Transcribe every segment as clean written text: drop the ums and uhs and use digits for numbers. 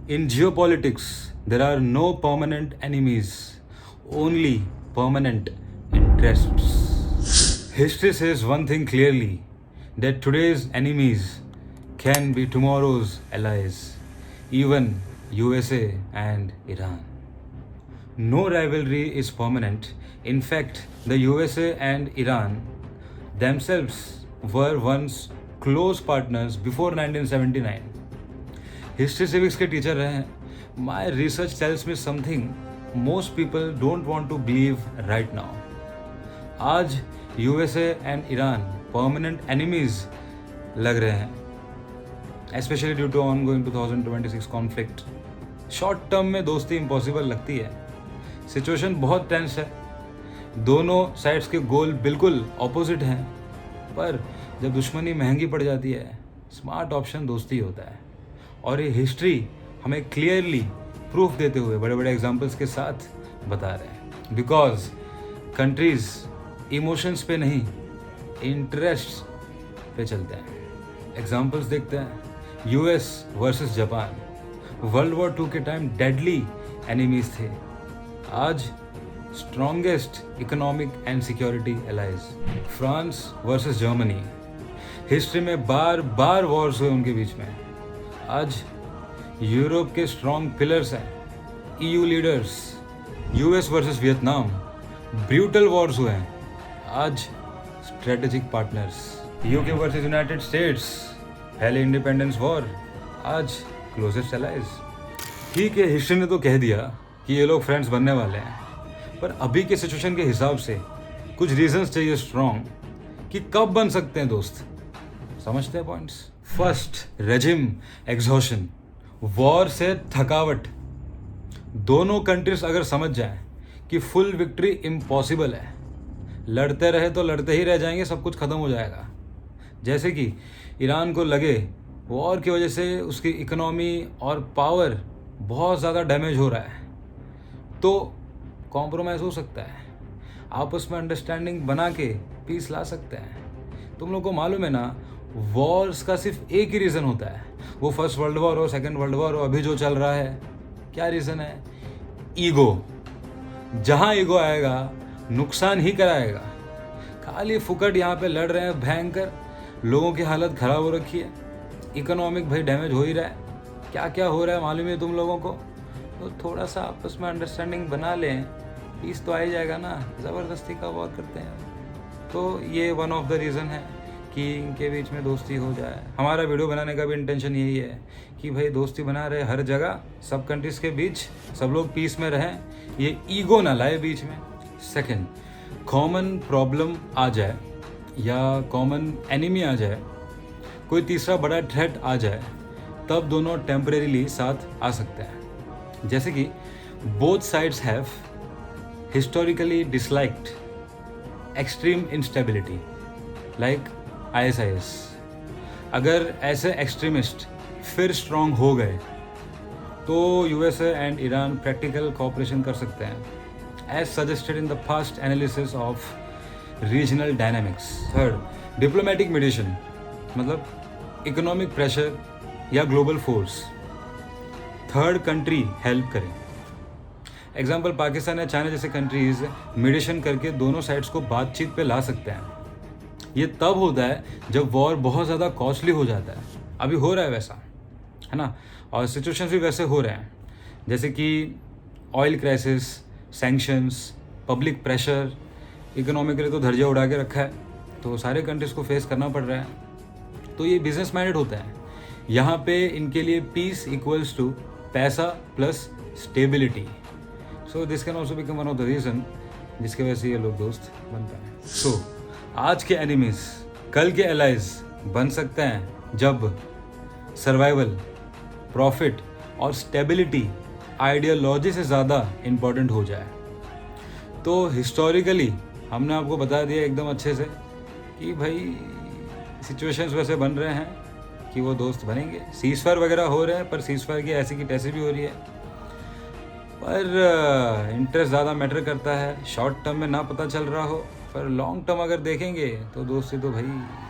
In geopolitics, there are no permanent enemies, only permanent interests. History says one thing clearly, that today's enemies can be tomorrow's allies, even USA and Iran. No rivalry is permanent. In fact, the USA and Iran themselves were once close partners before 1979. History civics के teacher रहे हैं. My research tells me something most people don't want to believe right now. आज USA and Iran permanent enemies लग रहे हैं, especially due to on going 2026 conflict. Short term में दोस्ती impossible लगती है. सिचुएशन बहुत टेंस है, दोनों साइड्स के गोल बिल्कुल ऑपोजिट हैं, पर जब दुश्मनी महंगी पड़ जाती है स्मार्ट ऑप्शन दोस्ती होता है. और ये हिस्ट्री हमें क्लियरली प्रूफ देते हुए बड़े बड़े एग्जाम्पल्स के साथ बता रहे हैं. बिकॉज कंट्रीज इमोशंस पे नहीं, इंटरेस्ट पे चलते हैं. एग्जाम्पल्स देखते हैं. US versus Japan, world war 2 के टाइम डेडली एनिमीज थे. आज strongest economic and security allies. France versus Germany, history में बार बार वॉर्स हुए उनके बीच में. आज यूरोप के स्ट्रॉन्ग पिलर्स हैं. EU leaders. US versus Vietnam, brutal Wars हुए हैं. आज strategic partners. UK versus United states, पहले इंडिपेंडेंस वॉर, आज क्लोजेस्ट एलाइज. ठीक है, हिस्ट्री ने तो कह दिया कि ये लोग फ्रेंड्स बनने वाले हैं, पर अभी के सिचुएशन के हिसाब से कुछ रीजंस चाहिए स्ट्रॉन्ग कि कब बन सकते हैं दोस्त. समझते हैं points. First, regime exhaustion, war से थकावट. दोनों कंट्रीज अगर समझ जाएं कि फुल विक्ट्री इम्पॉसिबल है, लड़ते रहे तो लड़ते ही रह जाएंगे, सब कुछ ख़त्म हो जाएगा. जैसे कि ईरान को लगे वॉर की वजह से उसकी इकोनॉमी और पावर बहुत ज़्यादा डैमेज हो रहा है, तो कॉम्प्रोमाइज़ हो सकता है. आपस में अंडरस्टैंडिंग बना के पीस ला सकते हैं. तुम लोग को मालूम है ना, वॉर्स का सिर्फ एक ही रीज़न होता है. वो फर्स्ट वर्ल्ड वॉर हो, सेकेंड वर्ल्ड वॉर हो, अभी जो चल रहा है, क्या रीज़न है? ईगो. जहाँ ईगो आएगा नुकसान ही कराएगा. खाली फुकट यहाँ पे लड़ रहे हैं भयंकर, लोगों की हालत ख़राब हो रखी है. इकोनॉमिक भाई डैमेज हो ही रहा है. क्या क्या हो रहा है मालूम है तुम लोगों को. तो थोड़ा सा आपस में अंडरस्टैंडिंग बना लें, पीस तो आ ही जाएगा ना. ज़बरदस्ती का वॉर करते हैं, तो ये वन ऑफ द रीज़न है कि इनके बीच में दोस्ती हो जाए. हमारा वीडियो बनाने का भी इंटेंशन यही है कि भाई दोस्ती बना रहे हर जगह, सब कंट्रीज़ के बीच, सब लोग पीस में रहें, ये ईगो ना लाए बीच में. सेकंड, कॉमन प्रॉब्लम आ जाए या कॉमन एनिमी आ जाए, कोई तीसरा बड़ा थ्रेट आ जाए, तब दोनों टेम्परेरीली साथ आ सकते हैं. जैसे कि both sides have historically disliked extreme instability like ISIS. अगर ऐसे एक्सट्रीमिस्ट फिर स्ट्रॉन्ग हो गए तो USA and Iran practical cooperation कर सकते हैं, as suggested in the fast analysis of regional dynamics. Third, diplomatic mediation, मतलब इकोनॉमिक प्रेशर या global force, third country help करें. एग्जाम्पल, पाकिस्तान या चाइना जैसे कंट्रीज मीडिएशन करके दोनों साइड्स को बातचीत पे ला सकते हैं. ये तब होता है जब वॉर बहुत ज़्यादा कॉस्टली हो जाता है. अभी हो रहा है वैसा, है ना, और सिचुएशंस भी वैसे हो रहे हैं, जैसे कि oil crisis, sanctions, public pressure. Economy के लिए तो धज्जियां उड़ा के रखा है, तो सारे कंट्रीज़ को फेस करना पड़ रहा है. तो ये बिजनेस माइंडेड होता है. यहाँ पे इनके लिए पीस इक्वल्स टू पैसा plus stability. So this can also become one of the reason जिसकी वजह से ये लोग दोस्त बनते हैं. सो आज के एनिमीज कल के एलाइज बन सकते हैं जब सर्वाइवल, प्रॉफिट और स्टेबिलिटी आइडियोलॉजी से ज़्यादा इम्पोर्टेंट हो जाए. तो हिस्टोरिकली हमने आपको बता दिया एकदम अच्छे से कि भाई सिचुएशंस वैसे बन रहे हैं कि वो दोस्त बनेंगे. सीज़फायर वगैरह हो रहे हैं, पर सीज़फायर की ऐसी तैसी भी हो रही है, पर इंटरेस्ट ज़्यादा मैटर करता है. शॉर्ट टर्म में ना पता चल रहा हो, पर लॉन्ग टर्म अगर देखेंगे तो दोस्ती तो भाई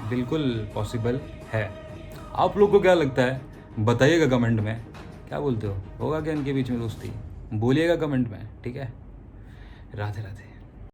बिल्कुल पॉसिबल है. आप लोग को क्या लगता है बताइएगा कमेंट में. क्या बोलते हो, होगा क्या इनके बीच में दोस्ती? बोलिएगा कमेंट में, ठीक है? राधे राधे।